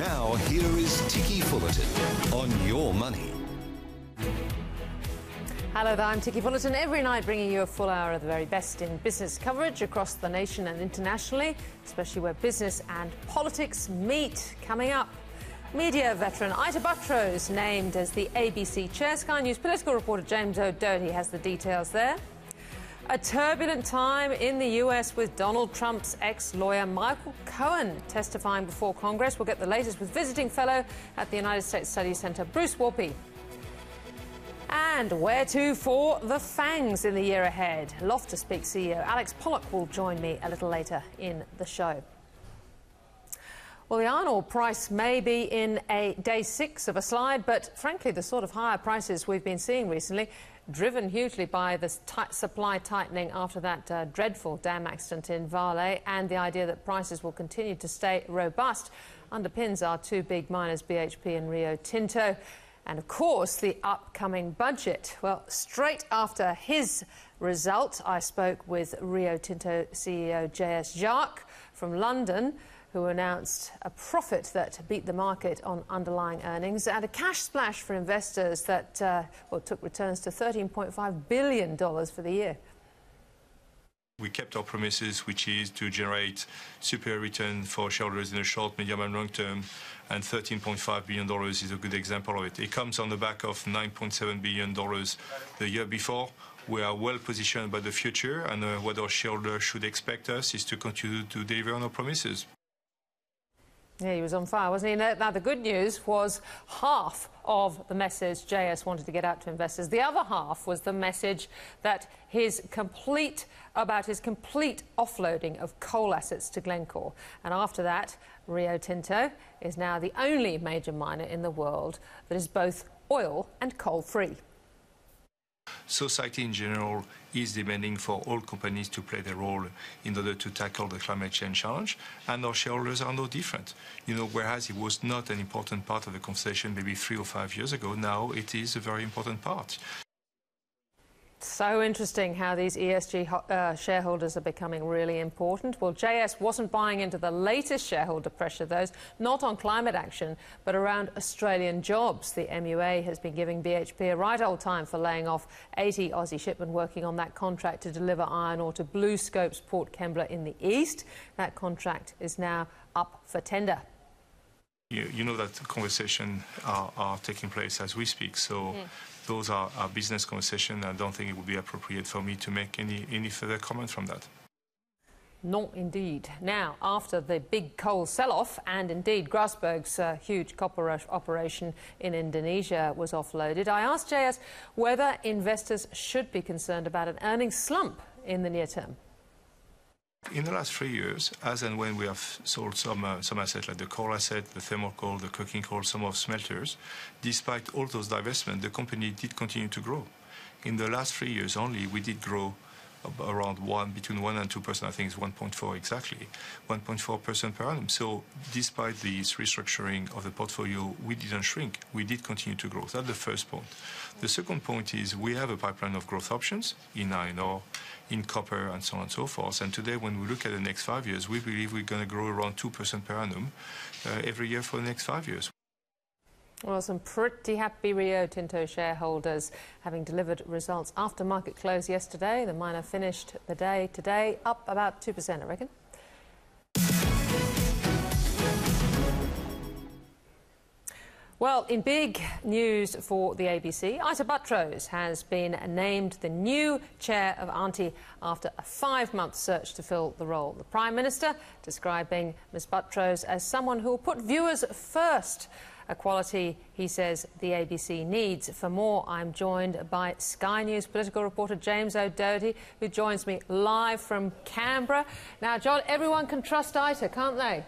Now, here is Ticky Fullerton on Your Money. Hello there, I'm Ticky Fullerton, every night bringing you a full hour of the very best in business coverage across the nation and internationally, especially where business and politics meet. Coming up, media veteran Ita Buttrose named as the ABC chair. Sky News political reporter James O'Doherty has the details there. A turbulent time in the US with Donald Trump's ex-lawyer Michael Cohen testifying before Congress. We'll get the latest with visiting fellow at the United States Studies Centre, Bruce Wolpe. And where to for the fangs in the year ahead? Loftus Peak CEO Alex Pollak will join me a little later in the show. Well, the iron ore price may be in a day 6 of a slide, but frankly, the sort of higher prices we've been seeing recently, driven hugely by the supply tightening after that dreadful dam accident in Vale, and the idea that prices will continue to stay robust, underpins our two big miners, BHP and Rio Tinto. And, of course, the upcoming budget. Well, straight after his result, I spoke with Rio Tinto CEO JS Jacques from London, who announced a profit that beat the market on underlying earnings and a cash splash for investors that took returns to $13.5 billion for the year. We kept our promises, which is to generate superior return for shareholders in the short, medium and long term, and $13.5 billion is a good example of it. It comes on the back of $9.7 billion the year before. We are well positioned about the future, and what our shareholders should expect us is to continue to deliver on our promises. Yeah, he was on fire, wasn't he? Now, the good news was half of the message JS wanted to get out to investors. The other half was the message that about his complete offloading of coal assets to Glencore. And after that, Rio Tinto is now the only major miner in the world that is both oil and coal-free. Society in general is demanding for all companies to play their role in order to tackle the climate change challenge, and our shareholders are no different. You know, whereas it was not an important part of the conversation maybe 3 or 5 years ago, now it is a very important part. So interesting how these ESG shareholders are becoming really important. Well, JS wasn't buying into the latest shareholder pressure, those not on climate action, but around Australian jobs. The MUA has been giving BHP a right old time for laying off 80 Aussie shipmen working on that contract to deliver iron ore to BlueScope's Port Kembla in the east. That contract is now up for tender. You know that conversations are taking place as we speak, so those are our business conversations. I don't think it would be appropriate for me to make any further comment from that. No, indeed. Now, after the big coal sell-off, and indeed Grasberg's huge copper operation in Indonesia was offloaded, I asked JS whether investors should be concerned about an earnings slump in the near term. In the last 3 years, as and when we have sold some assets like the coal asset, the thermal coal, the coking coal, some of smelters, despite all those divestments, the company did continue to grow. In the last 3 years only, we did grow around between 1 and 2%. I think it's 1.4 exactly, 1.4% per annum. So despite this restructuring of the portfolio, we didn't shrink. We did continue to grow. That's the first point. The second point is we have a pipeline of growth options in iron ore, in copper, and so on and so forth. And today, when we look at the next 5 years, we believe we're going to grow around 2% per annum every year for the next 5 years. Well, some pretty happy Rio Tinto shareholders having delivered results after market close yesterday. The miner finished the day today up about 2%, I reckon. Well, in big news for the ABC, Ita Buttrose has been named the new chair of ANTI after a 5-month search to fill the role. The Prime Minister describing Ms Buttrose as someone who will put viewers first, a quality he says the ABC needs. For more, I'm joined by Sky News political reporter James O'Doherty, who joins me live from Canberra. Now, John, everyone can trust Ita, can't they?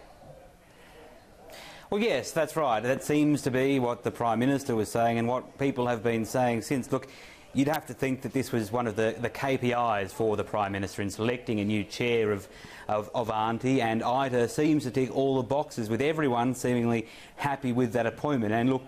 Well, yes, that's right. That seems to be what the Prime Minister was saying and what people have been saying since. Look, you'd have to think that this was one of the KPIs for the Prime Minister in selecting a new chair of ANTI, and Ita seems to tick all the boxes, with everyone seemingly happy with that appointment. And look,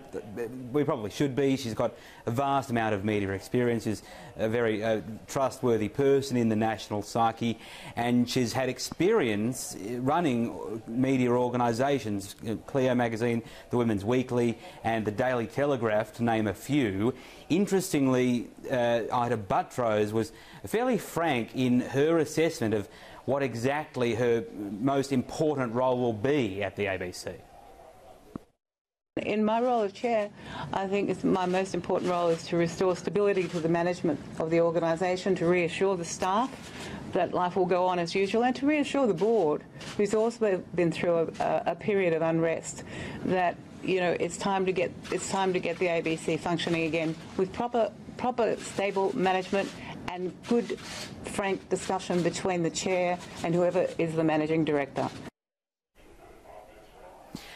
we probably should be. She's got a vast amount of media experience. She's a very trustworthy person in the national psyche, and she's had experience running media organisations, Clio magazine, the Women's Weekly and the Daily Telegraph, to name a few. Interestingly, Ita Buttrose was fairly frank in her assessment of what exactly her most important role will be at the ABC. In my role as chair, I think my most important role is to restore stability to the management of the organisation, to reassure the staff that life will go on as usual, and to reassure the board, who's also been through a period of unrest, that it's time to get the ABC functioning again with proper, stable management and good, frank discussion between the chair and whoever is the managing director.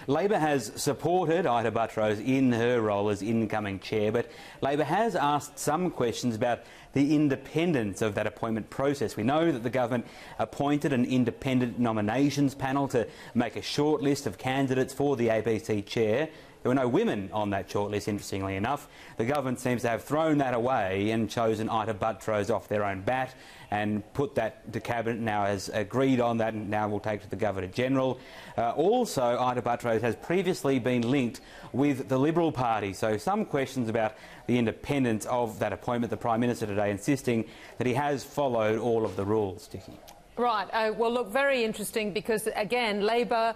Labor has supported Ita Buttrose in her role as incoming chair, but Labor has asked some questions about the independence of that appointment process. We know that the government appointed an independent nominations panel to make a short list of candidates for the ABC chair. There were no women on that shortlist, interestingly enough. The government seems to have thrown that away and chosen Ita Buttrose off their own bat and put that to Cabinet, now has agreed on that and now will take to the Governor-General. Also, Ita Buttrose has previously been linked with the Liberal Party, so some questions about the independence of that appointment. The Prime Minister today insisting that he has followed all of the rules, Ticky. Right. Well, look, very interesting because, again, Labor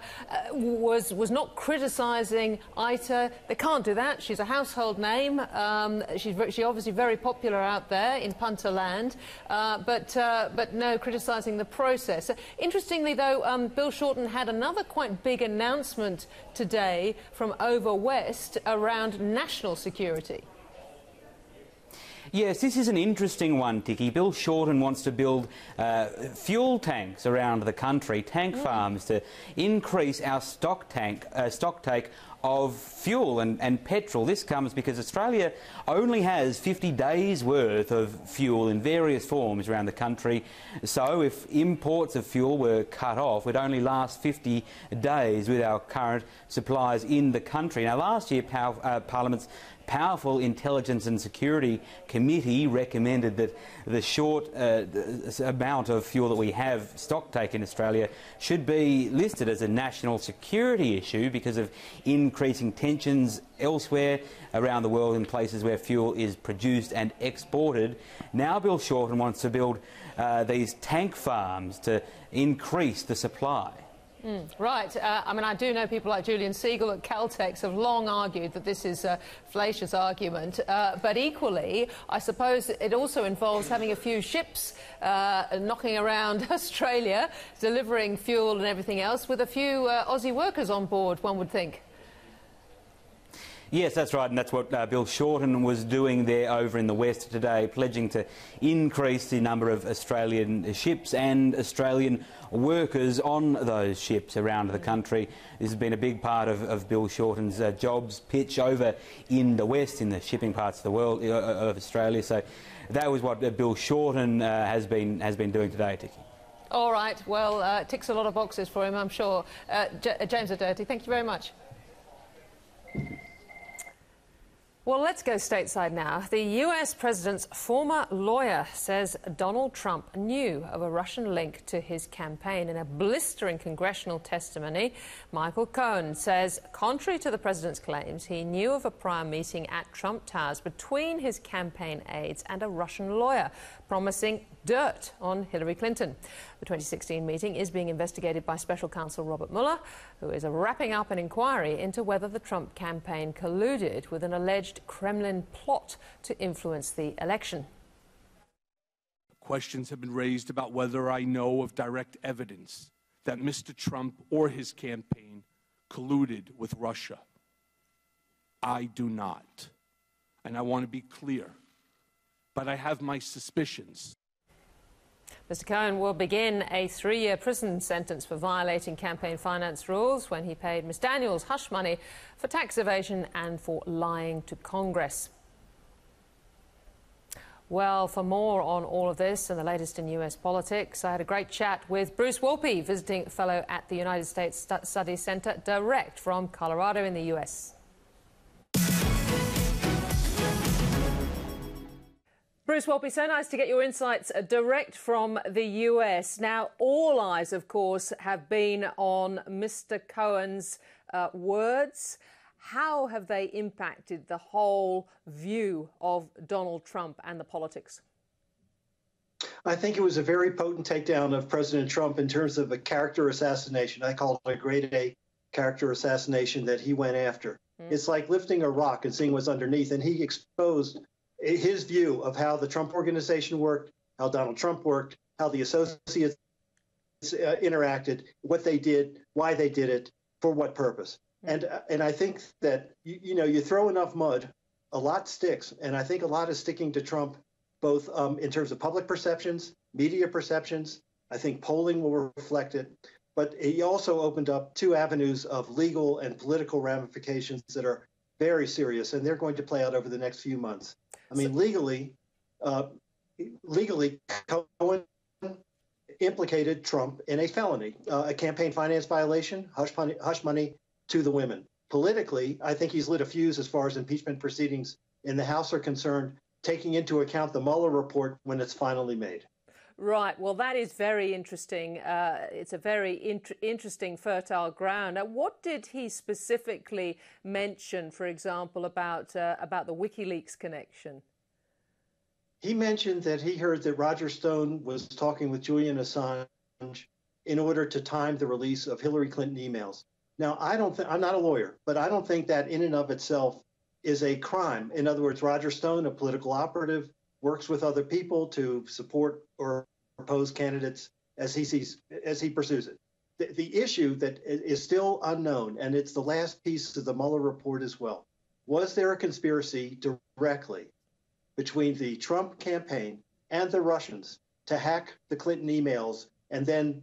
was not criticising Ita. They can't do that. She's a household name. She's obviously very popular out there in punter land, but no criticising the process. Interestingly, though, Bill Shorten had another quite big announcement today from over west around national security. Yes, this is an interesting one, Ticky. Bill Shorten wants to build fuel tanks around the country, tank farms, to increase our stock take of fuel and petrol. This comes because Australia only has 50 days' worth of fuel in various forms around the country. So if imports of fuel were cut off, we'd only last 50 days with our current supplies in the country. Now, last year, Parliament's powerful Intelligence and Security Committee recommended that the short amount of fuel that we have stock take in Australia should be listed as a national security issue because of increasing tensions elsewhere around the world in places where fuel is produced and exported. Now Bill Shorten wants to build these tank farms to increase the supply. Right. I mean, I do know people like Julian Siegel at Caltex have long argued that this is a fallacious argument, but equally, I suppose it also involves having a few ships knocking around Australia, delivering fuel and everything else, with a few Aussie workers on board, one would think. Yes, that's right, and that's what Bill Shorten was doing there over in the West today, pledging to increase the number of Australian ships and Australian workers on those ships around the country. This has been a big part of Bill Shorten's jobs pitch over in the West, in the shipping parts of the world, of Australia. So that was what Bill Shorten has been doing today, Ticky. All right, well, ticks a lot of boxes for him, I'm sure. James O'Doherty, thank you very much. Well, let's go stateside now. The US president's former lawyer says Donald Trump knew of a Russian link to his campaign. In a blistering congressional testimony, Michael Cohen says, contrary to the president's claims, he knew of a prior meeting at Trump Towers between his campaign aides and a Russian lawyer, promising dirt on Hillary Clinton. The 2016 meeting is being investigated by special counsel Robert Mueller, who is wrapping up an inquiry into whether the Trump campaign colluded with an alleged Kremlin plot to influence the election. Questions have been raised about whether I know of direct evidence that Mr. Trump or his campaign colluded with Russia. I do not. And I want to be clear, but I have my suspicions. Mr. Cohen will begin a 3-year prison sentence for violating campaign finance rules when he paid Ms. Daniels hush money for tax evasion and for lying to Congress. Well, for more on all of this and the latest in US politics, I had a great chat with Bruce Wolpe, visiting fellow at the United States Studies Center, direct from Colorado in the US. Bruce Wolpe, so nice to get your insights direct from the US. Now, all eyes, of course, have been on Mr. Cohen's words. How have they impacted the whole view of Donald Trump and the politics? I think it was a very potent takedown of President Trump in terms of a character assassination. I call it a grade A character assassination that he went after. It's like lifting a rock and seeing what's underneath. And he exposed his view of how the Trump organization worked, how Donald Trump worked, how the associates interacted, what they did, why they did it, for what purpose. And I think that, you throw enough mud, a lot sticks. And I think a lot is sticking to Trump, both in terms of public perceptions, media perceptions. I think polling will reflect it. But he also opened up two avenues of legal and political ramifications that are very serious, and they're going to play out over the next few months. I mean, legally, Cohen implicated Trump in a felony, a campaign finance violation, hush money to the women. Politically, I think he's lit a fuse as far as impeachment proceedings in the House are concerned, taking into account the Mueller report when it's finally made. Right. Well, that is very interesting. It's a very interesting, fertile ground. What did he specifically mention, for example, about the WikiLeaks connection? He mentioned that he heard that Roger Stone was talking with Julian Assange in order to time the release of Hillary Clinton emails. Now, I'm not a lawyer, but I don't think that in and of itself is a crime. In other words, Roger Stone, a political operative, works with other people to support or oppose candidates as he pursues it. The issue that is still unknown, and it's the last piece of the Mueller report as well, was there a conspiracy directly between the Trump campaign and the Russians to hack the Clinton emails and then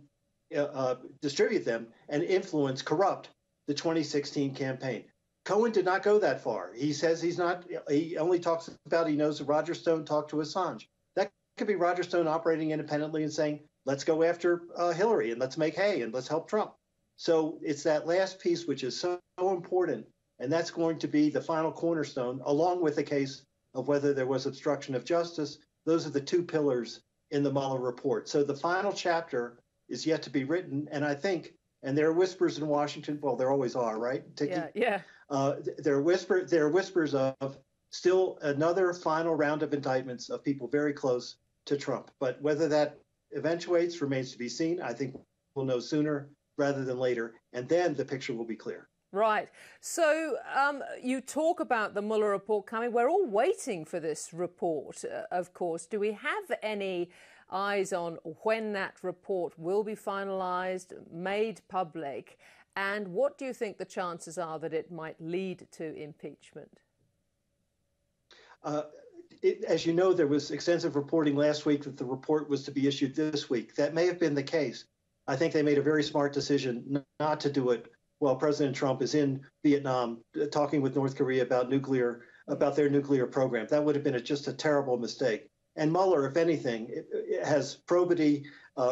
distribute them and influence, corrupt the 2016 campaign? Cohen did not go that far. He says he only talks about he knows that Roger Stone talked to Assange. That could be Roger Stone operating independently and saying, let's go after Hillary and let's make hay and let's help Trump. So it's that last piece which is so important, and that's going to be the final cornerstone, along with the case of whether there was obstruction of justice. Those are the two pillars in the Mueller report. So the final chapter is yet to be written, and I think, and there are whispers in Washington, well, there always are, right, Ticky? Yeah. There are whispers of still another final round of indictments of people very close to Trump. But whether that eventuates remains to be seen. I think we'll know sooner rather than later, and then the picture will be clear. Right. So you talk about the Mueller report coming. We're all waiting for this report, of course. Do we have any eyes on when that report will be finalised, made public? And what do you think the chances are that it might lead to impeachment? As you know, there was extensive reporting last week that the report was to be issued this week. That may have been the case. I think they made a very smart decision not to do it while President Trump is in Vietnam talking with North Korea about their nuclear program. That would have been just a terrible mistake. And Mueller, if anything, has probity,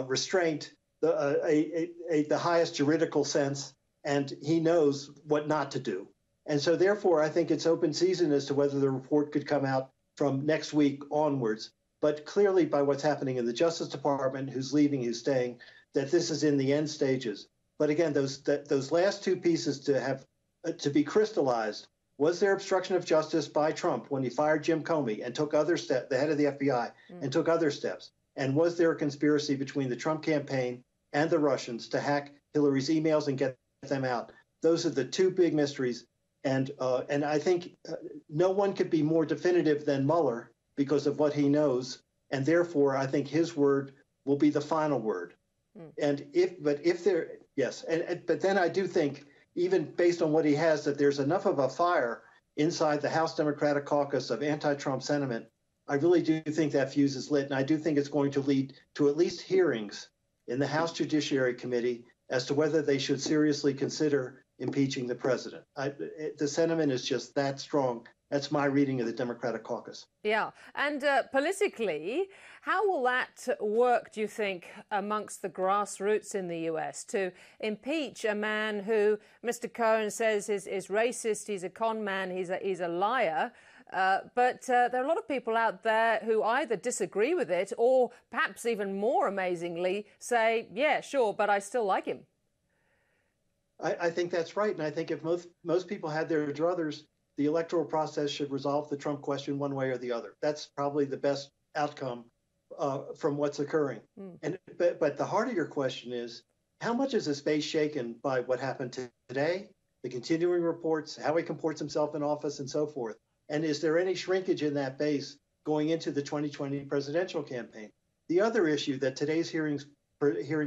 restraint, the highest juridical sense, and he knows what not to do. And so therefore, I think it's open season as to whether the report could come out from next week onwards. But clearly by what's happening in the Justice Department, who's leaving, who's staying, that this is in the end stages. But again, those last two pieces to be crystallized. Was there obstruction of justice by Trump when he fired Jim Comey and took other steps, the head of the FBI, and took other steps? And was there a conspiracy between the Trump campaign and the Russians to hack Hillary's emails and get them out? Those are the two big mysteries. And I think no one could be more definitive than Mueller because of what he knows. And therefore, I think his word will be the final word. And but then I do think, even based on what he has, that there's enough of a fire inside the House Democratic caucus of anti-Trump sentiment. I really do think that fuse is lit, and I do think it's going to lead to at least hearings in the House Judiciary Committee as to whether they should seriously consider impeaching the president. The sentiment is just that strong. That's my reading of the Democratic caucus. Yeah. And politically, how will that work, do you think, amongst the grassroots in the US to impeach a man who Mr. Cohen says is racist, he's a con man, he's a liar? But there are a lot of people out there who either disagree with it or perhaps even more amazingly say, yeah, sure, but I still like him. I think that's right. And I think if most people had their druthers, the electoral process should resolve the Trump question one way or the other. That's probably the best outcome from what's occurring. But the heart of your question is, how much is his base shaken by what happened today, the continuing reports, how he comports himself in office, and so forth? And is there any shrinkage in that base going into the 2020 presidential campaign? The other issue that today's hearing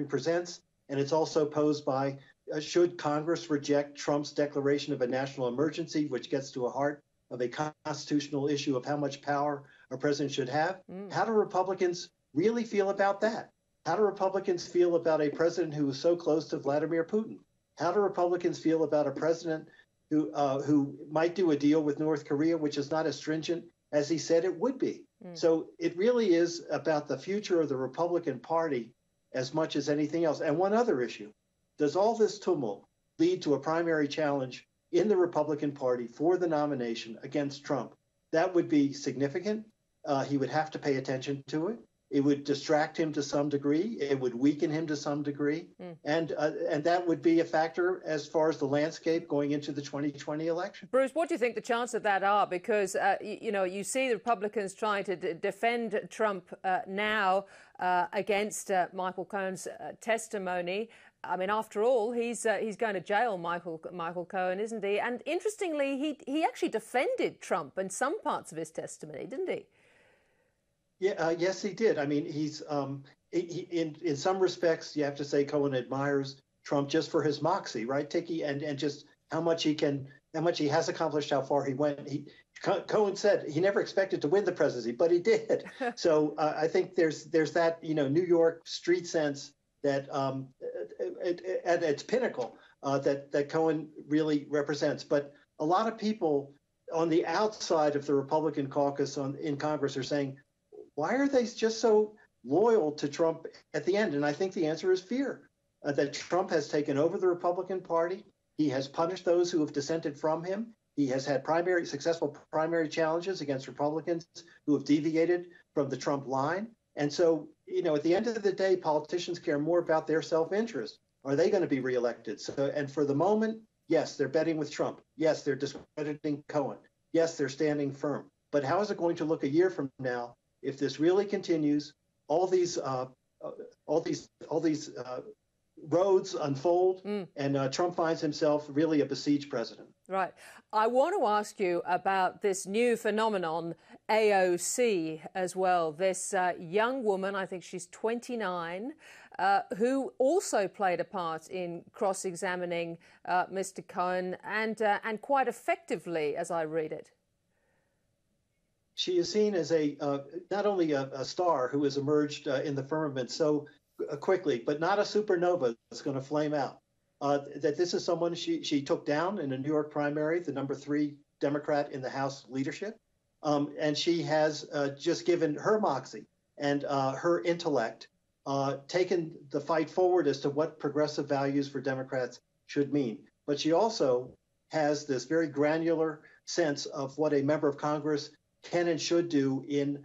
presents, and it's also posed by, should Congress reject Trump's declaration of a national emergency, which gets to a heart of a constitutional issue of how much power a president should have? How do Republicans really feel about that? How do Republicans feel about a president who is so close to Vladimir Putin? How do Republicans feel about a president who might do a deal with North Korea, which is not as stringent as he said it would be? So it really is about the future of the Republican Party as much as anything else. And one other issue, does all this tumult lead to a primary challenge in the Republican Party for the nomination against Trump? That would be significant. He would have to pay attention to it. It would distract him to some degree. It would weaken him to some degree. And that would be a factor as far as the landscape going into the 2020 election. Bruce, what do you think the chances of that are? Because, you see the Republicans trying to defend Trump now against Michael Cohen's testimony. I mean, after all, he's going to jail, Michael Cohen, isn't he? And interestingly, he actually defended Trump in some parts of his testimony, didn't he? Yeah, yes, he did. I mean, he's in some respects, you have to say Cohen admires Trump just for his moxie, right, Ticky, and just how much he has accomplished, how far he went. Cohen said he never expected to win the presidency, but he did. So I think there's that New York street sense that at its pinnacle that Cohen really represents. But a lot of people on the outside of the Republican caucus in Congress are saying, why are they just so loyal to Trump at the end? And I think the answer is fear, that Trump has taken over the Republican Party. He has punished those who have dissented from him. He has had successful primary challenges against Republicans who have deviated from the Trump line. And so, at the end of the day, politicians care more about their self-interest. Are they going to be reelected? So, and for the moment, yes, they're betting with Trump. Yes, they're discrediting Cohen. Yes, they're standing firm. But how is it going to look a year from now if this really continues? All these roads unfold, and Trump finds himself really a besieged president. Right. I want to ask you about this new phenomenon, AOC, as well. This young woman, I think she's 29, who also played a part in cross-examining Mr. Cohen, and quite effectively, as I read it. She is seen as not only a star who has emerged in the firmament so quickly, but not a supernova that's going to flame out. That this is someone she took down in a New York primary, the number 3 Democrat in the House leadership. And she has just given her moxie and her intellect, taken the fight forward as to what progressive values for Democrats should mean. But she also has this very granular sense of what a member of Congress can and should do in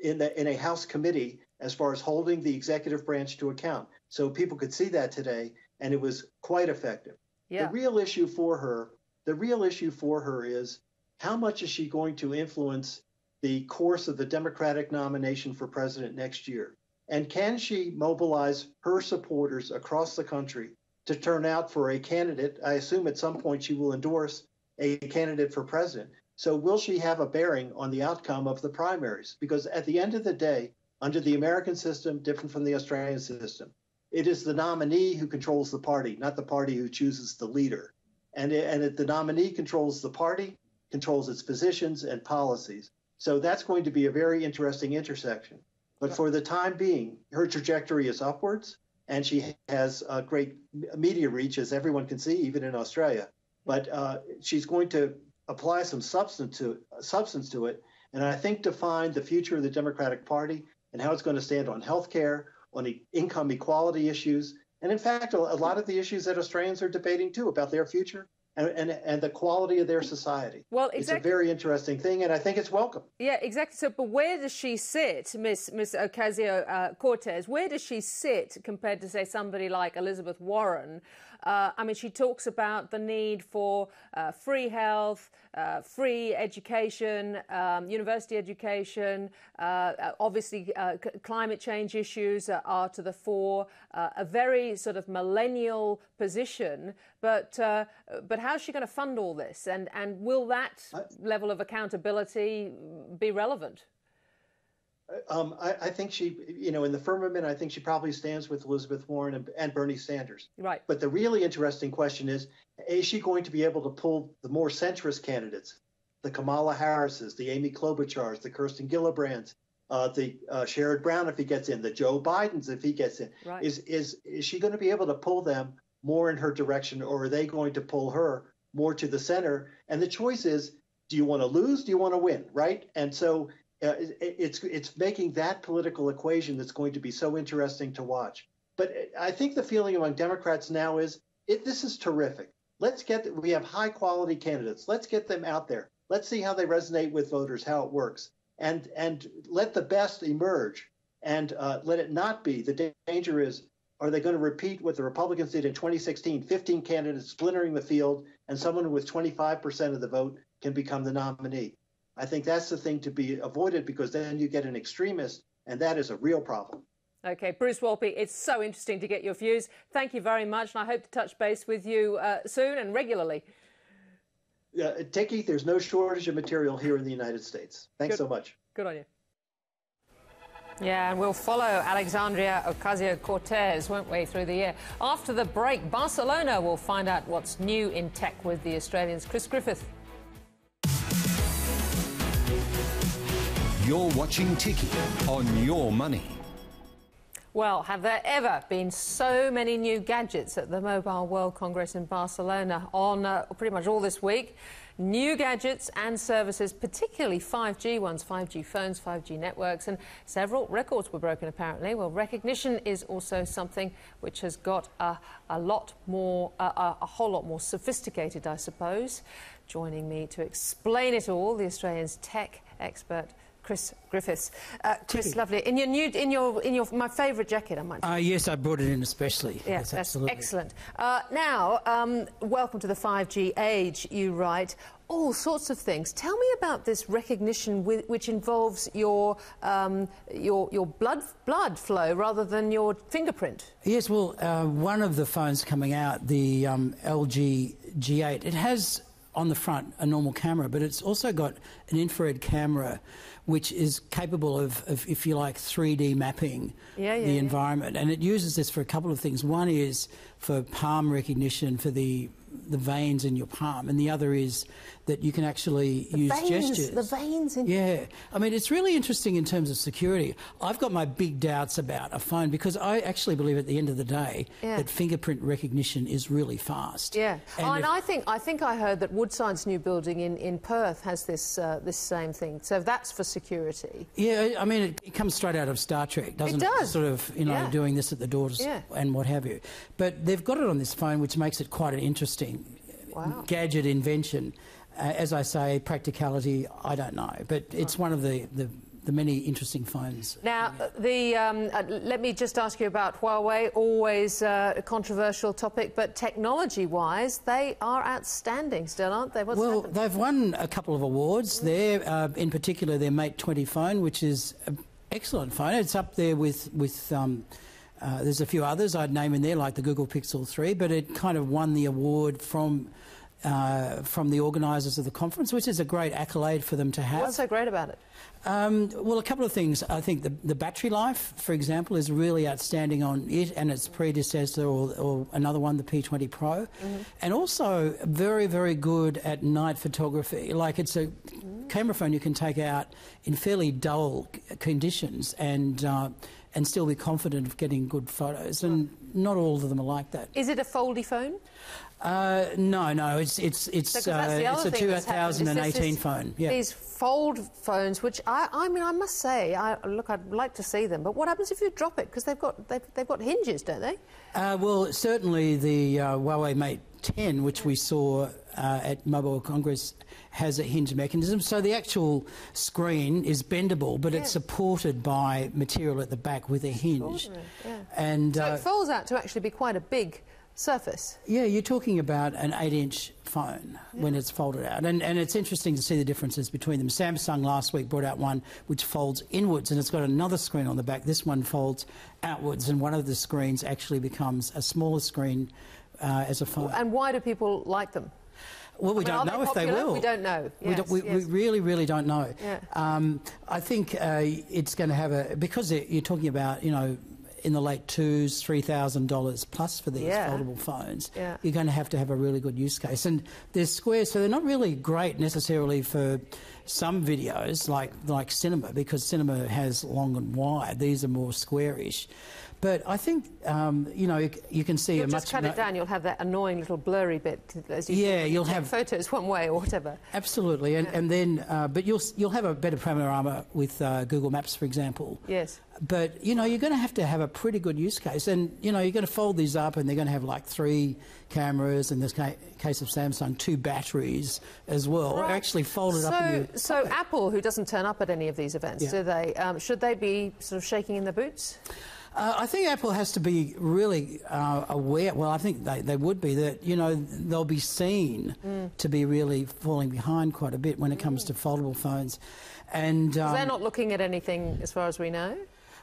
a House committee as far as holding the executive branch to account. So people could see that today, and it was quite effective. Yeah. The real issue for her is how much is she going to influence the course of the Democratic nomination for president next year? And can she mobilize her supporters across the country to turn out for a candidate? I assume at some point she will endorse a candidate for president. So will she have a bearing on the outcome of the primaries? Because at the end of the day, under the American system, different from the Australian system, it is the nominee who controls the party, not the party who chooses the leader. And the nominee controls the party, controls its positions and policies. So that's going to be a very interesting intersection. But for the time being, her trajectory is upwards, and she has a great media reach, as everyone can see, even in Australia. But she's going to apply some substance to it, and I think define the future of the Democratic Party and how it's going to stand on health care, on the income equality issues, and in fact, a lot of the issues that Australians are debating too about their future. and the quality of their society. Well, exactly. It's a very interesting thing, and I think it's welcome. Yeah, exactly. So, but where does she sit, Miss Ocasio-Cortez? Where does she sit compared to, say, somebody like Elizabeth Warren? I mean, she talks about the need for free health, free education, university education. Obviously, climate change issues are to the fore. A very sort of millennial position. But how is she going to fund all this? And will that level of accountability be relevant? I think she, in the firmament, I think she probably stands with Elizabeth Warren and Bernie Sanders. Right. But the really interesting question is she going to be able to pull the more centrist candidates, the Kamala Harrises, the Amy Klobuchars, the Kirsten Gillibrands, the Sherrod Brown if he gets in, the Joe Bidens if he gets in? Right. Is she going to be able to pull them more in her direction, or are they going to pull her more to the center? And the choice is, do you want to lose? Do you want to win? Right. And so it's making that political equation that's going to be so interesting to watch. But I think the feeling among Democrats now is this is terrific. We have high quality candidates. Let's get them out there. Let's see how they resonate with voters, how it works, and let the best emerge. And let it not be. The danger is, are they going to repeat what the Republicans did in 2016, 15 candidates splintering the field, and someone with 25% of the vote can become the nominee? I think that's the thing to be avoided, because then you get an extremist, and that is a real problem. OK, Bruce Wolpe, it's so interesting to get your views. Thank you very much, and I hope to touch base with you soon and regularly. Ticky, there's no shortage of material here in the United States. Thanks so much. Good on you. Yeah, and we'll follow Alexandria Ocasio-Cortez, won't we, through the year. After the break, Barcelona will find out what's new in tech with the Australians' Chris Griffith. You're watching Ticky on Your Money. Well, have there ever been so many new gadgets at the Mobile World Congress in Barcelona on pretty much all this week? New gadgets and services, particularly 5G ones, 5G phones, 5G networks, and several records were broken apparently. Well, recognition is also something which has got a whole lot more sophisticated, I suppose. Joining me to explain it all, the Australian's tech expert, Chris Griffiths. Chris, lovely. In your my favourite jacket, I might say. Yes, I brought it in especially. Yes, that's absolutely excellent. Now, welcome to the 5G age, you write. All sorts of things. Tell me about this recognition which involves your blood flow rather than your fingerprint. Yes, well, one of the phones coming out, the LG G8, it has on the front a normal camera, but it's also got an infrared camera which is capable of if you like, 3D mapping the environment. And it uses this for a couple of things. One is for palm recognition for the veins in your palm, and the other is that you can actually use gestures. The veins in... Yeah. I mean, it's really interesting in terms of security. I've got my big doubts about a phone because I actually believe at the end of the day that fingerprint recognition is really fast. Yeah. And I think I heard that Woodside's new building in Perth has this same thing. So that's for security. Yeah, I mean, it comes straight out of Star Trek, doesn't it? It does. Sort of, doing this at the doors and what have you. But they've got it on this phone, which makes it quite an interesting gadget invention. As I say, practicality, I don't know. But it's one of the many interesting phones. Now, let me just ask you about Huawei, always a controversial topic, but technology-wise, they are outstanding still, aren't they? What's happened? They've won a couple of awards there, in particular their Mate 20 phone, which is an excellent phone. It's up there with there's a few others I'd name in there, like the Google Pixel 3, but it kind of won the award from the organisers of the conference, which is a great accolade for them to have. What's so great about it? Well, a couple of things. I think the battery life, for example, is really outstanding on it and its predecessor or another one, the P20 Pro. And also very, very good at night photography. Like it's a camera phone you can take out in fairly dull conditions and still be confident of getting good photos. And not all of them are like that. Is it a foldy phone? No, it's a 2018 phone. Yeah. These fold phones, which I mean, I must say, look, I'd like to see them. But what happens if you drop it? Because they've got hinges, don't they? Well, certainly the Huawei Mate 10, which we saw at Mobile World Congress, has a hinge mechanism. So the actual screen is bendable, but it's supported by material at the back with a hinge. Yeah. And so it folds out to actually be quite a big surface. Yeah, you're talking about an 8-inch phone when it's folded out. And it's interesting to see the differences between them. Samsung last week brought out one which folds inwards, and it's got another screen on the back. This one folds outwards, and one of the screens actually becomes a smaller screen as a phone. And why do people like them? Well, we don't know if they will. We don't know. Yes, we really, really don't know. Yeah. I think it's going to have a... Because you're talking about, you know, in the late $2,000, $3,000 plus for these foldable phones, you're going to have a really good use case. And they're square, so they're not really great necessarily for some videos like cinema, because cinema has long and wide. These are more squarish. But I think, you know, you can see you'll just cut it down, you'll have that annoying little blurry bit as you you'll have photos one way or whatever. Absolutely, and then, but you'll have a better panorama with Google Maps, for example. Yes. But, you know, you're going to have a pretty good use case. And, you know, you're going to fold these up and they're going to have like 3 cameras, in this case of Samsung, 2 batteries as well. Right. Actually folded up in your So Apple, who doesn't turn up at any of these events, do they? Should they be sort of shaking in their boots? I think Apple has to be really aware, well, I think they would be, that, you know, they'll be seen to be really falling behind quite a bit when it comes to foldable phones. And they're not looking at anything, as far as we know?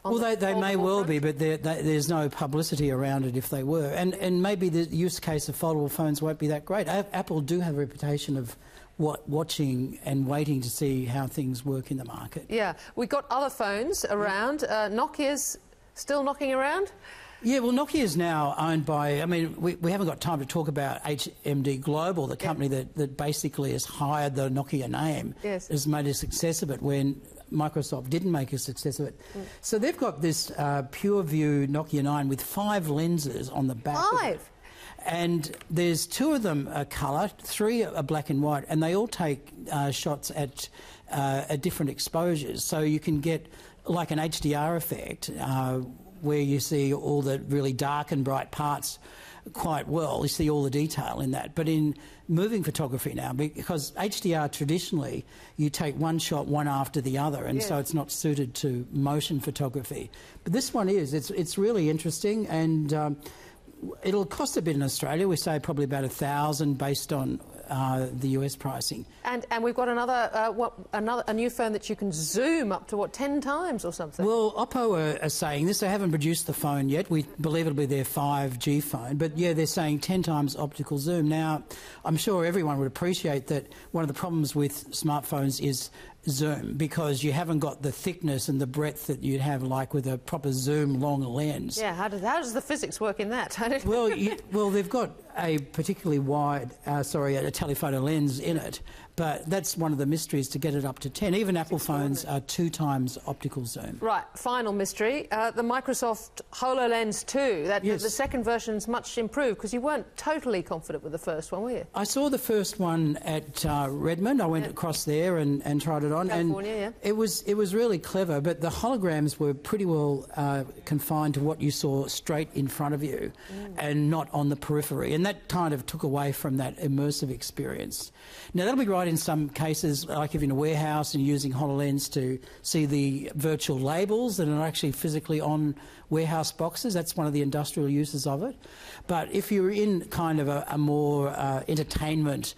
Well, they may well be, but there's no publicity around it if they were. And maybe the use case of foldable phones won't be that great. Apple do have a reputation of watching and waiting to see how things work in the market. Yeah. We've got other phones around. Nokia's still knocking around? Yeah, well, Nokia is now owned by... I mean, we haven't got time to talk about HMD Global, the company that basically has hired the Nokia name, has made a success of it when Microsoft didn't make a success of it. So they've got this PureView Nokia 9 with 5 lenses on the back. 5? And there's 2 of them are colour, 3 are black and white, and they all take shots at different exposures. So you can get like an HDR effect where you see all the really dark and bright parts quite well. You see all the detail in that. But in moving photography now, because HDR traditionally, you take one shot one after the other, and so it's not suited to motion photography. But this one is. It's really interesting, and it'll cost a bit in Australia. We say probably about $1,000 based on the US pricing. And we've got a new phone that you can zoom up to, what, 10 times or something? Well, Oppo are saying this. They haven't produced the phone yet. We believe it'll be their 5G phone. But, yeah, they're saying 10 times optical zoom. Now, I'm sure everyone would appreciate that one of the problems with smartphones is zoom, because you haven't got the thickness and the breadth that you'd have like with a proper zoom long lens. Yeah, how does the physics work in that? well, they've got a particularly wide, a telephoto lens in it, but that's one of the mysteries to get it up to 10. Even Apple phones are 2 times optical zoom. Right, final mystery, the Microsoft HoloLens 2. The second version's much improved, because you weren't totally confident with the first one, were you? I saw the first one at Redmond. I went across there and tried it on. California, and it was really clever, but the holograms were pretty well confined to what you saw straight in front of you and not on the periphery, and that kind of took away from that immersive experience. Now, that'll be right in some cases, like if you're in a warehouse and you're using HoloLens to see the virtual labels that are actually physically on warehouse boxes. That's one of the industrial uses of it. But if you're in kind of a more entertainment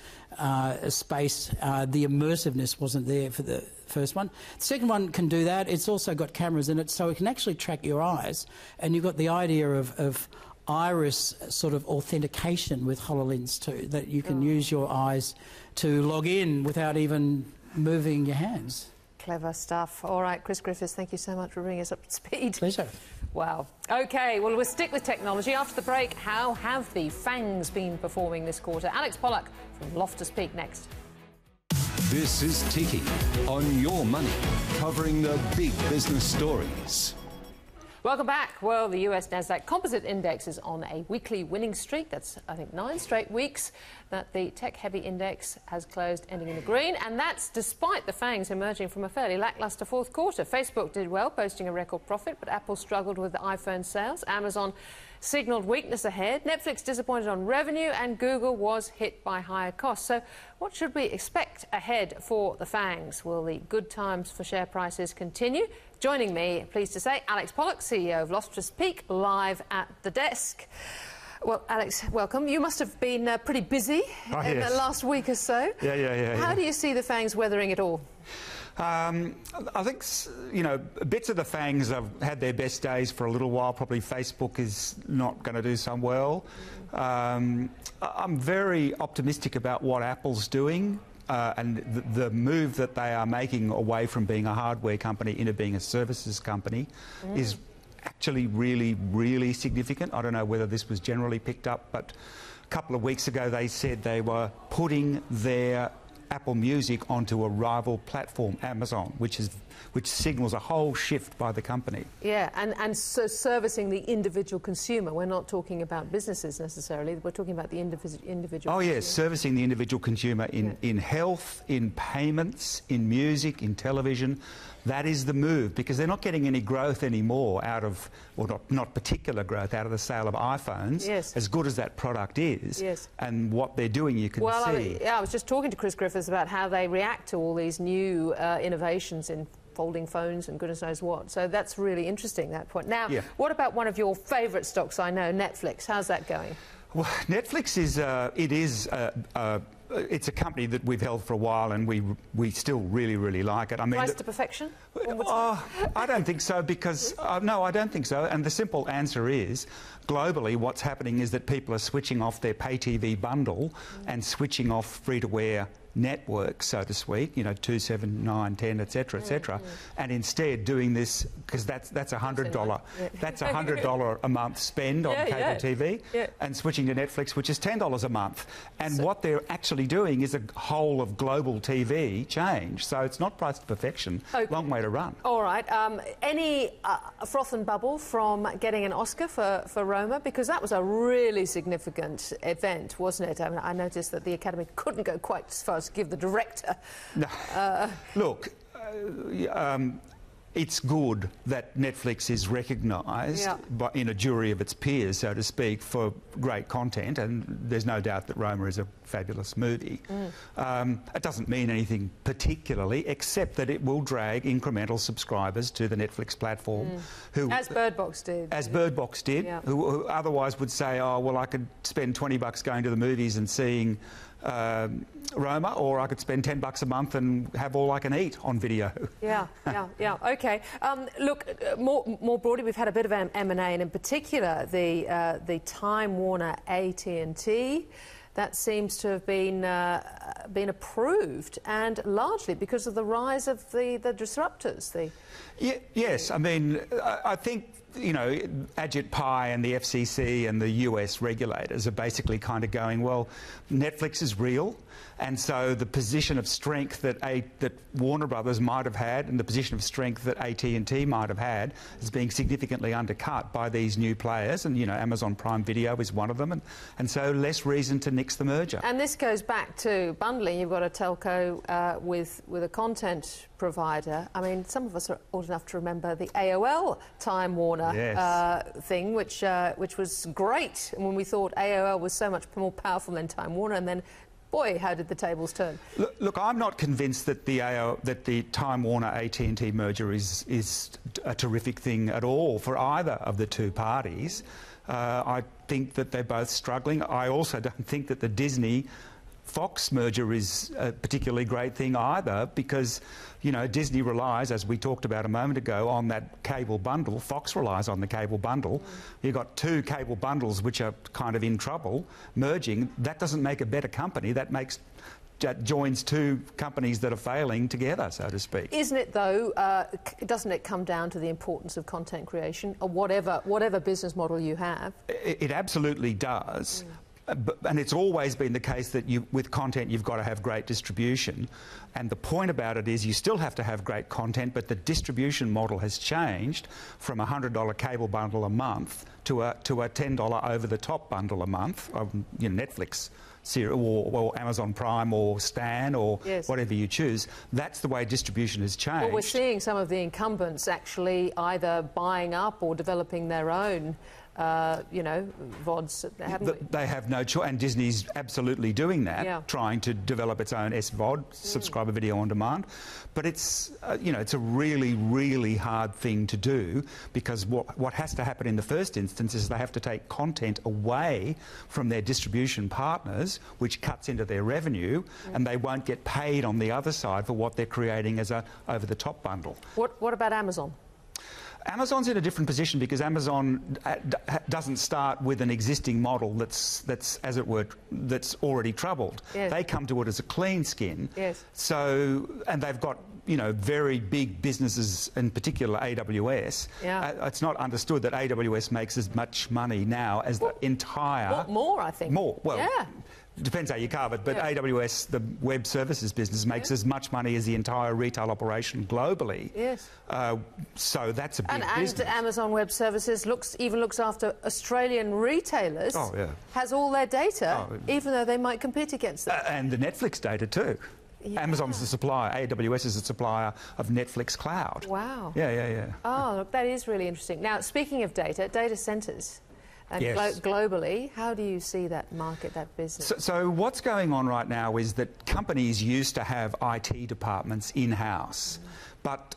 space, the immersiveness wasn't there for the first one. The second one can do that. It's also got cameras in it, so it can actually track your eyes, and you've got the idea of iris sort of authentication with HoloLens 2, that you can use your eyes to log in without even moving your hands. Clever stuff. All right, Chris Griffiths, thank you so much for bringing us up to speed. Pleasure. Wow. OK, well, we'll stick with technology. After the break, how have the FANGs been performing this quarter? Alex Pollak from Loftus Peak next. This is Ticky on Your Money, covering the big business stories. Welcome back. Well, the US Nasdaq Composite Index is on a weekly winning streak. That's, I think, 9 straight weeks that the tech-heavy index has closed ending in the green, and that's despite the FANGs emerging from a fairly lacklustre fourth quarter. Facebook did well, posting a record profit, but Apple struggled with the iPhone sales. Amazon signalled weakness ahead. Netflix disappointed on revenue, and Google was hit by higher costs. So what should we expect ahead for the FANGs? Will the good times for share prices continue? Joining me, pleased to say, Alex Pollak, CEO of Loftus Peak, live at the desk. Well, Alex, welcome. You must have been pretty busy in the last week or so. Yeah. How do you see the FANGs weathering it all? I think, you know, bits of the FANGs have had their best days for a little while. Probably Facebook is not going to do so well. I'm very optimistic about what Apple's doing. And the move that they are making away from being a hardware company into being a services company is actually really, really significant. I don't know whether this was generally picked up, but a couple of weeks ago they said they were putting their Apple Music onto a rival platform, Amazon, which signals a whole shift by the company. Yeah, and so servicing the individual consumer. We're not talking about businesses necessarily. We're talking about the individual. Oh yes, servicing the individual consumer in health, in payments, in music, in television. That is the move, because they're not getting any growth anymore out of, or not particular growth out of the sale of iPhones, as good as that product is, and what they're doing you can see. I was just talking to Chris Griffith about how they react to all these new innovations in folding phones and goodness knows what. So that's really interesting, that point. Now, what about one of your favourite stocks, I know, Netflix? How's that going? Well, Netflix it's a company that we've held for a while, and we still really, really like it. I mean, price to perfection? I don't think so, because no, I don't think so. And the simple answer is, globally, what's happening is that people are switching off their pay TV bundle and switching off free-to-air networks, so to speak, you know, 2, 7, 9, 10, etc., and instead doing this, because that's $100, that's $100 a month spend on cable TV, and switching to Netflix, which is $10 a month. And what they're actually doing is a whole of global TV change. So it's not price to perfection. Long way to run. All right. Any froth and bubble from getting an Oscar for Roma? Because that was a really significant event, wasn't it? I mean, I noticed that the Academy couldn't go quite as far as to give the director. No. Look, it's good that Netflix is recognised in a jury of its peers, so to speak, for great content, and there's no doubt that Roma is a fabulous movie. It doesn't mean anything particularly, except that it will drag incremental subscribers to the Netflix platform. As Bird Box did. As Bird Box did, who otherwise would say, oh, well, I could spend $20 going to the movies and seeing Roma, or I could spend $10 a month and have all I can eat on video. Okay. Look, more broadly, we've had a bit of M&A, and in particular the Time Warner AT&T. That seems to have been approved, and largely because of the rise of the disruptors. Yes, I mean, I think, you know, Ajit Pai and the FCC and the US regulators are basically kind of going, well, Netflix is real, and so the position of strength that Warner Brothers might have had, and the position of strength that AT&T might have had, is being significantly undercut by these new players, and, you know, Amazon Prime Video is one of them, and so less reason to nix the merger. And this goes back to bundling. You've got a telco with a content provider. I mean, some of us are old enough to remember the AOL Time Warner thing, which was great when we thought AOL was so much more powerful than Time Warner, and then, boy, how did the tables turn? Look, I'm not convinced that the Time Warner AT&T merger is a terrific thing at all for either of the two parties. I think that they're both struggling. I also don't think that the Disney Fox merger is a particularly great thing either, because, you know, Disney relies, as we talked about a moment ago, on that cable bundle. Fox relies on the cable bundle. You've got two cable bundles which are kind of in trouble merging. That doesn't make a better company. That joins two companies that are failing together, so to speak. Isn't it, though, doesn't it come down to the importance of content creation, or whatever business model you have? It absolutely does. And it's always been the case that with content you've got to have great distribution, and the point about it is you still have to have great content, but the distribution model has changed from a $100 cable bundle a month to a $10 over-the-top bundle a month of Netflix or Amazon Prime or Stan or whatever you choose. That's the way distribution has changed. Well, we're seeing some of the incumbents actually either buying up or developing their own VODs, haven't we? They have no choice, and Disney's absolutely doing that, trying to develop its own SVOD, subscriber video on demand. But it's, it's a really, really hard thing to do, because what has to happen in the first instance is they have to take content away from their distribution partners, which cuts into their revenue, and they won't get paid on the other side for what they're creating as a over-the-top bundle. What about Amazon? Amazon's in a different position because Amazon doesn't start with an existing model that's as it were, that's already troubled. Yes. They come to it as a clean skin. Yes. So, and they've got, very big businesses, in particular AWS. Yeah. It's not understood that AWS makes as much money now as the entire... More, I think. More, well... Yeah. Depends how you carve it, but AWS, the web services business, makes as much money as the entire retail operation globally. Yes. So that's a big business. And Amazon Web Services even looks after Australian retailers. Oh, yeah. Has all their data, even though they might compete against them. And the Netflix data too. Yeah. Amazon's the supplier. AWS is the supplier of Netflix Cloud. Wow. Yeah. Oh, look, that is really interesting. Now, speaking of data centres. And globally, how do you see that market, that business? So what's going on right now is that companies used to have IT departments in-house, but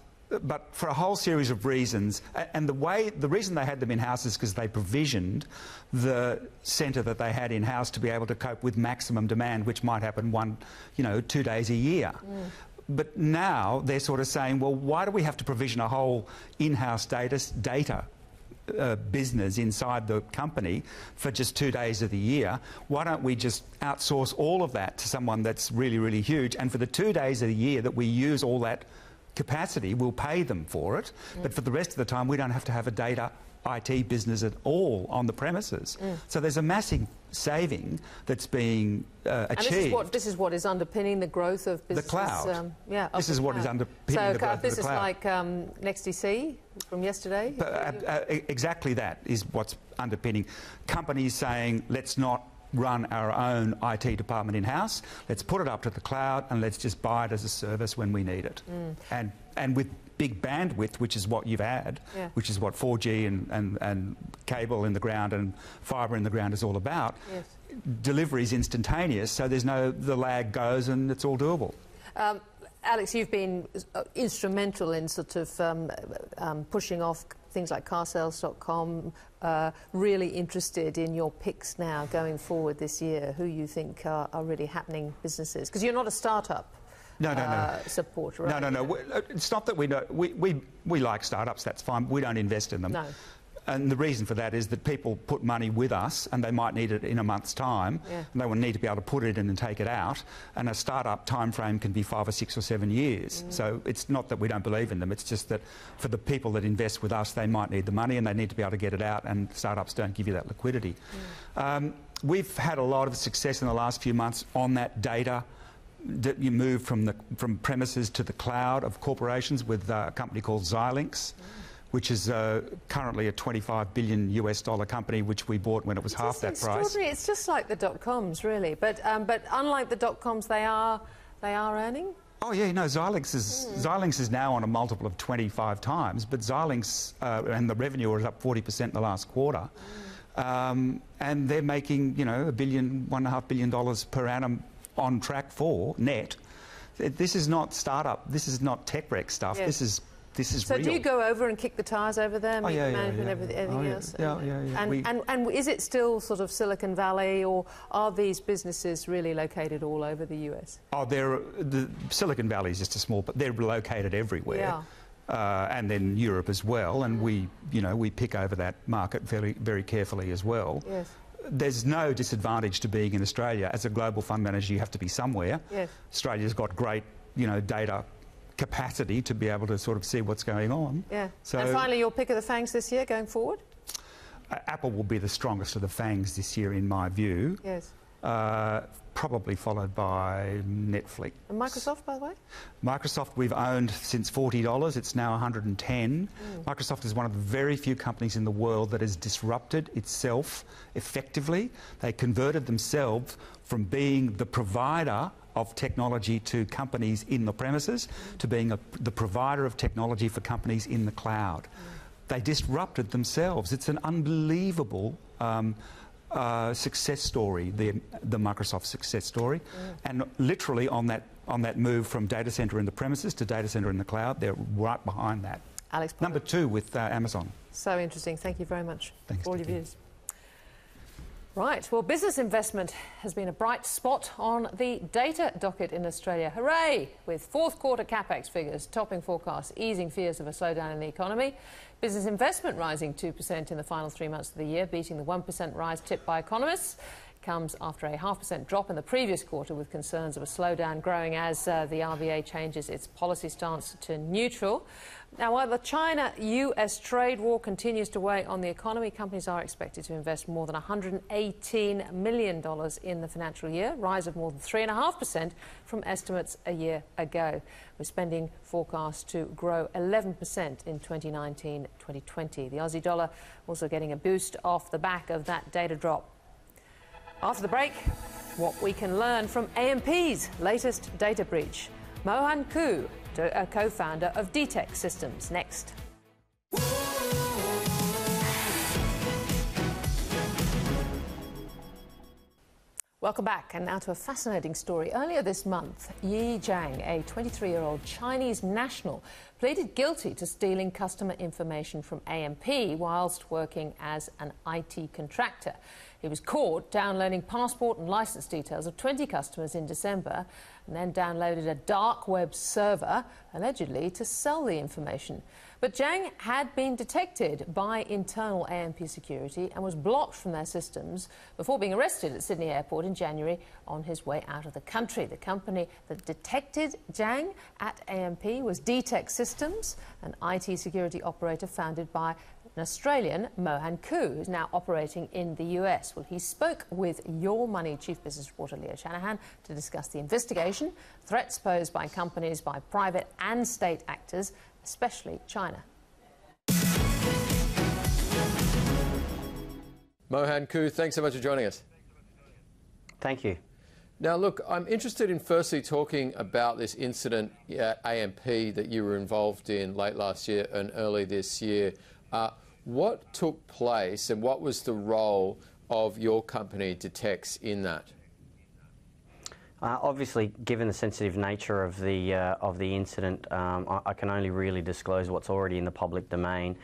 for a whole series of reasons, and the reason they had them in-house is because they provisioned the centre that they had in-house to be able to cope with maximum demand, which might happen 2 days a year. But now they're sort of saying, well, why do we have to provision a whole in-house data business inside the company for just 2 days of the year? Why don't we just outsource all of that to someone that's really, really huge, and for the 2 days of the year that we use all that capacity, we'll pay them for it, but for the rest of the time we don't have to have a data IT business at all on the premises. So there's a massive saving that's being achieved. And this is what is underpinning the growth of business. The cloud. This is what is underpinning the growth of the cloud. So this is like NextDC from yesterday? Exactly, that is what's underpinning. Companies saying, let's not run our own IT department in-house, let's put it up to the cloud and let's just buy it as a service when we need it. And with big bandwidth, which is what you've had, which is what 4G and cable in the ground and fibre in the ground is all about, delivery is instantaneous, so the lag goes and it's all doable. Alex, you've been instrumental in sort of pushing off things like carsales.com, really interested in your picks now going forward this year, who you think are really happening businesses, because you're not a startup. No. Supporter, right? No. It's not that we don't. We like startups. That's fine. We don't invest in them. No. And the reason for that is that people put money with us, and they might need it in a month's time, and they will need to be able to put it in and take it out. And a startup time frame can be 5 or 6 or 7 years. So it's not that we don't believe in them. It's just that for the people that invest with us, they might need the money, and they need to be able to get it out. And startups don't give you that liquidity. We've had a lot of success in the last few months on that data. You move from premises to the cloud of corporations with a company called Xilinx, which is currently a $25 billion US company, which we bought when it was half that price. It's just like the dot-coms, really. But unlike the dot-coms, they are earning. Oh yeah, no. Xilinx is now on a multiple of 25 times, but Xilinx and the revenue was up 40% in the last quarter, and they're making $1.5 billion per annum on track for net. This is not startup. This is not tech wreck stuff. This is so real. Do you go over and kick the tires over there, meet management, everything else? Yeah. And is it still sort of Silicon Valley, or are these businesses really located all over the US? Oh, the Silicon Valley is just a small, but they're located everywhere. And then Europe as well, and we pick over that market very, very carefully as well. Yes. There's no disadvantage to being in Australia. As a global fund manager, you have to be somewhere. Yes. Australia's got great, data capacity to be able to sort of see what's going on. Yeah. So, and finally, your pick of the fangs this year going forward? Apple will be the strongest of the fangs this year, in my view. Yes. Probably followed by Netflix. And Microsoft, by the way? Microsoft we've owned since $40. It's now 110. Microsoft is one of the very few companies in the world that has disrupted itself effectively. They converted themselves from being the provider of technology to companies in the premises to being the provider of technology for companies in the cloud. They disrupted themselves. It's an unbelievable success story, the Microsoft success story, and literally on that move from data center in the premises to data center in the cloud, they're right behind that. Alex Pollak. Number 2 with Amazon. So interesting. Thank you very much for all your Ticky. views. Right, well, business investment has been a bright spot on the data docket in Australia. Hooray! With fourth quarter capex figures topping forecasts, easing fears of a slowdown in the economy. Business investment rising 2% in the final 3 months of the year, beating the 1% rise tipped by economists. Comes after a 0.5% drop in the previous quarter, with concerns of a slowdown growing as the RBA changes its policy stance to neutral. Now, while the China-US trade war continues to weigh on the economy, companies are expected to invest more than $118 million in the financial year, a rise of more than 3.5% from estimates a year ago, with spending forecast to grow 11% in 2019-2020. The Aussie dollar also getting a boost off the back of that data drop. After the break, what we can learn from AMP's latest data breach. Mohan Koo, a co-founder of Dtex Systems, next. Welcome back, and now to a fascinating story. Earlier this month, Yi Zhang, a 23-year-old Chinese national, pleaded guilty to stealing customer information from AMP whilst working as an IT contractor. He was caught downloading passport and licence details of 20 customers in December and then downloaded a dark web server, allegedly to sell the information. But Zhang had been detected by internal AMP security and was blocked from their systems before being arrested at Sydney Airport in January on his way out of the country. The company that detected Zhang at AMP was Dtex Systems, an IT security operator founded by an Australian, Mohan Koo, who's now operating in the US. Well, he spoke with Your Money Chief Business Reporter Leo Shanahan to discuss the investigation, threats posed by companies, by private and state actors, especially China. Mohan Koo, thanks so much for joining us. Thank you. Now, look, I'm interested in firstly talking about this incident at AMP that you were involved in late last year and early this year. What took place and what was the role of your company, Dtex, in that? Obviously, given the sensitive nature of the incident, I can only really disclose what's already in the public domain.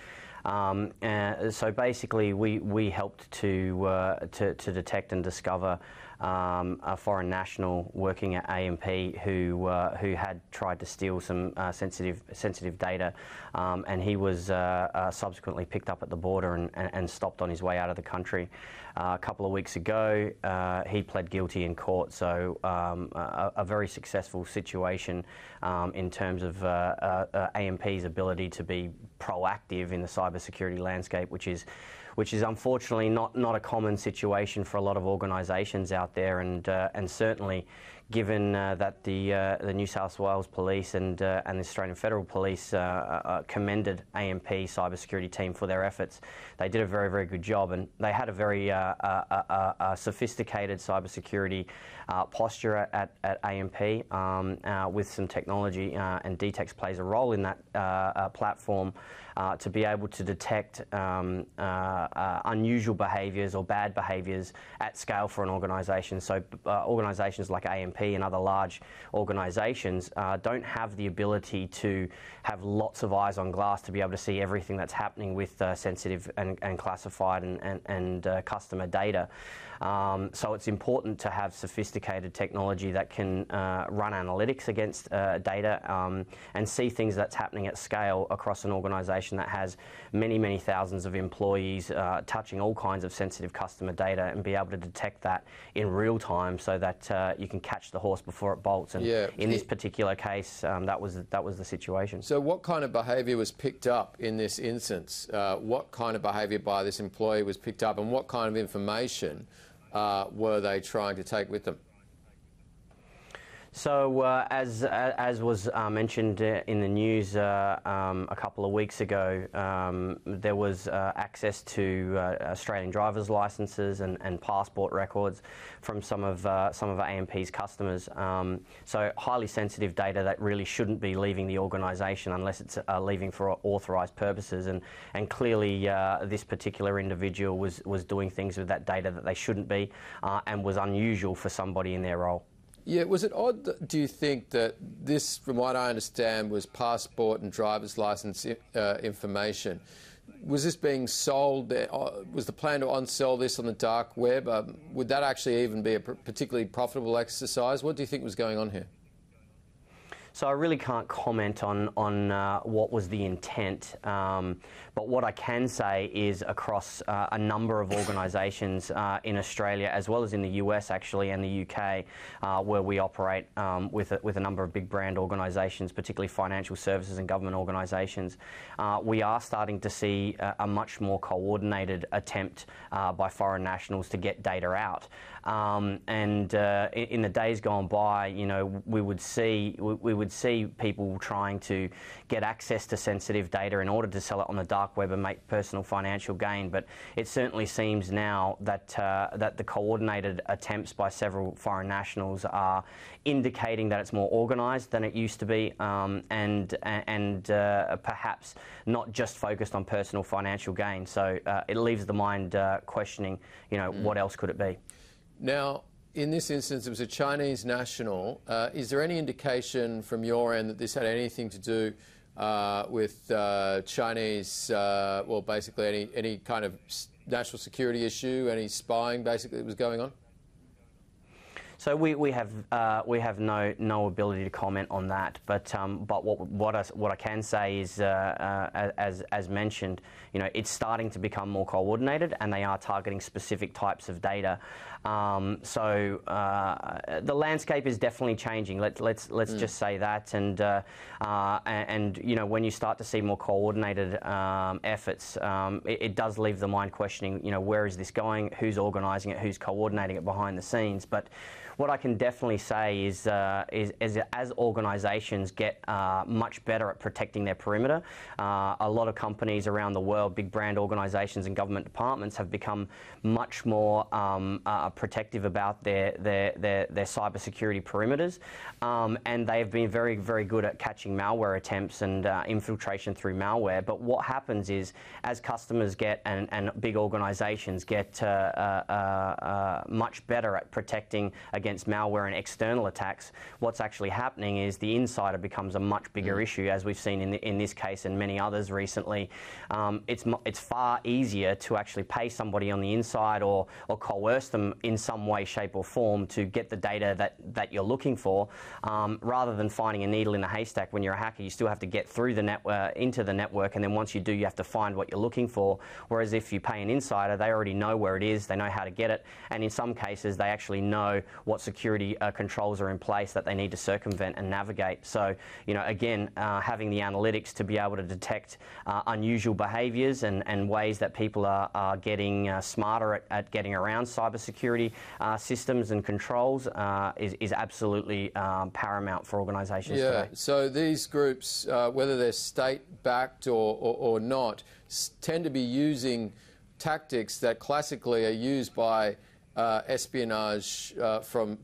So basically, we helped to detect and discover a foreign national working at AMP who had tried to steal some sensitive data, and he was subsequently picked up at the border and stopped on his way out of the country. A couple of weeks ago, he pled guilty in court, so a very successful situation in terms of AMP's ability to be proactive in the cybersecurity landscape, which is unfortunately not a common situation for a lot of organisations out there, and certainly given that the New South Wales Police and the Australian Federal Police commended AMP cybersecurity team for their efforts. They did a very, very good job, and they had a very sophisticated cybersecurity posture at AMP with some technology, and Dtex plays a role in that platform to be able to detect unusual behaviours or bad behaviours at scale for an organisation. So organisations like AMP and other large organisations don't have the ability to have lots of eyes on glass to be able to see everything that's happening with sensitive and classified and customer data. So it's important to have sophisticated technology that can run analytics against data and see things that's happening at scale across an organisation organisation that has many, many thousands of employees touching all kinds of sensitive customer data, and be able to detect that in real time so that you can catch the horse before it bolts. And in this particular case, that was the situation. So what kind of behaviour was picked up in this instance? What kind of behaviour by this employee was picked up, and what kind of information were they trying to take with them? So, as was mentioned in the news a couple of weeks ago, there was access to Australian driver's licences and passport records from some of AMP's customers. So, highly sensitive data that really shouldn't be leaving the organisation unless it's leaving for authorised purposes. And clearly, this particular individual was doing things with that data that they shouldn't be, and was unusual for somebody in their role. Yeah, was it odd, do you think, that this, from what I understand, was passport and driver's licence information? Was this being sold? Was the plan to on-sell this on the dark web? Would that actually even be a particularly profitable exercise? What do you think was going on here? So I really can't comment on what was the intent, but what I can say is across a number of organisations in Australia, as well as in the US actually, and the UK, where we operate with a number of big brand organisations, particularly financial services and government organisations, we are starting to see a much more coordinated attempt by foreign nationals to get data out. In the days gone by, you know, we would see people trying to get access to sensitive data in order to sell it on the dark web and make personal financial gain. But it certainly seems now that that the coordinated attempts by several foreign nationals are indicating that it's more organised than it used to be, and perhaps not just focused on personal financial gain. So it leaves the mind questioning, you know, what else could it be? Now, in this instance, it was a Chinese national. Is there any indication from your end that this had anything to do with Chinese, well, basically any kind of national security issue, any spying, basically, that was going on? So we have no ability to comment on that, but what I can say is, as mentioned, you know, it's starting to become more coordinated, and they are targeting specific types of data. So the landscape is definitely changing. Let's just say that, and you know, when you start to see more coordinated efforts, it does leave the mind questioning, you know, where is this going? Who's organising it? Who's coordinating it behind the scenes? But what I can definitely say is as organisations get much better at protecting their perimeter, a lot of companies around the world, big brand organisations and government departments, have become much more protective about their cybersecurity perimeters, and they have been very, very good at catching malware attempts and infiltration through malware. But what happens is, as customers get and big organisations get much better at protecting against malware and external attacks, what's actually happening is the insider becomes a much bigger issue, as we've seen in this case and many others recently. It's far easier to actually pay somebody on the inside or coerce them in some way, shape or form to get the data that you're looking for, rather than finding a needle in a haystack. When you're a hacker, you still have to get through the into the network, and then once you do, you have to find what you're looking for. Whereas if you pay an insider, they already know where it is, they know how to get it, and in some cases they actually know what security controls are in place that they need to circumvent and navigate. So, you know, again, having the analytics to be able to detect unusual behaviours and ways that people are getting smarter at getting around cybersecurity systems and controls is absolutely paramount for organisations today. So these groups, whether they're state-backed or not, tend to be using tactics that classically are used by espionage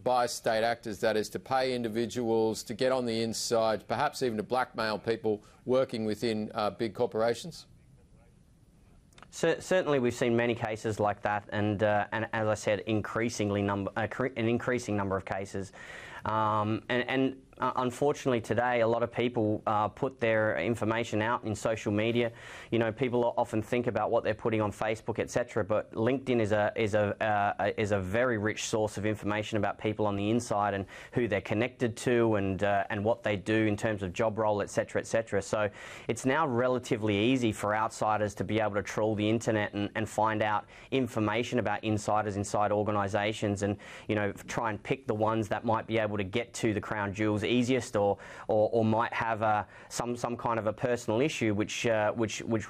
by state actors, that is, to pay individuals, to get on the inside, perhaps even to blackmail people working within big corporations? Certainly, we've seen many cases like that, and as I said, an increasing number of cases. And unfortunately today, a lot of people put their information out in social media. You know, people often think about what they're putting on Facebook, etc. But LinkedIn is a very rich source of information about people on the inside and who they're connected to and what they do in terms of job role, etc., etc. So it's now relatively easy for outsiders to be able to trawl the internet and find out information about insiders inside organisations, and you know, try and pick the ones that might be able to get to the crown jewels easiest, or might have some kind of a personal issue which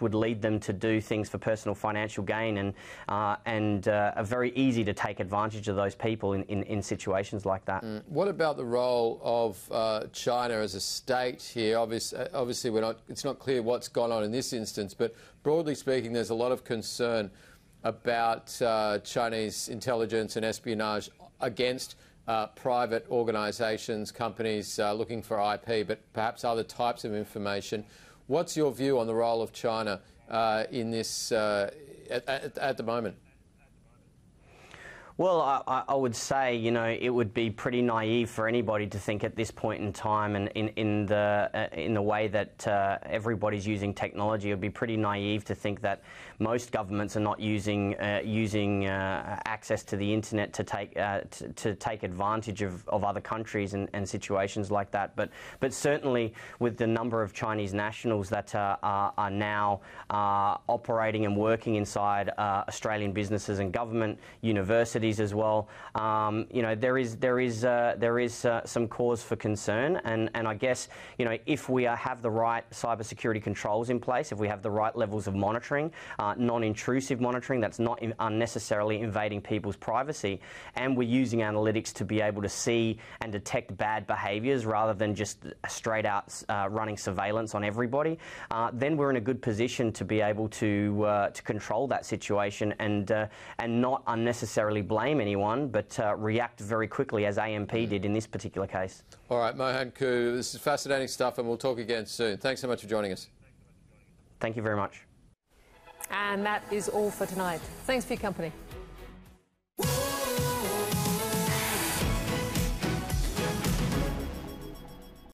would lead them to do things for personal financial gain, and are very easy to take advantage of those people in situations like that. What about the role of China as a state here? Obviously, it's not clear what's gone on in this instance, but broadly speaking, there's a lot of concern about Chinese intelligence and espionage against private organisations, companies looking for IP, but perhaps other types of information. What's your view on the role of China in this at the moment? Well, I would say, you know, it would be pretty naive for anybody to think at this point in time, and in the way that everybody's using technology, it would be pretty naive to think that most governments are not using access to the internet to take advantage of other countries and situations like that. But certainly with the number of Chinese nationals that are now operating and working inside Australian businesses and government, universities as well, you know, there is some cause for concern, and I guess, you know, if we have the right cybersecurity controls in place, if we have the right levels of monitoring, non-intrusive monitoring that's not unnecessarily invading people's privacy, and we're using analytics to be able to see and detect bad behaviours rather than just straight out running surveillance on everybody, then we're in a good position to be able to control that situation and not unnecessarily blame anyone, but react very quickly, as AMP did in this particular case. All right, Mohan Koo, this is fascinating stuff, and we'll talk again soon. Thanks so much for joining us. Thank you very much. And that is all for tonight. Thanks for your company.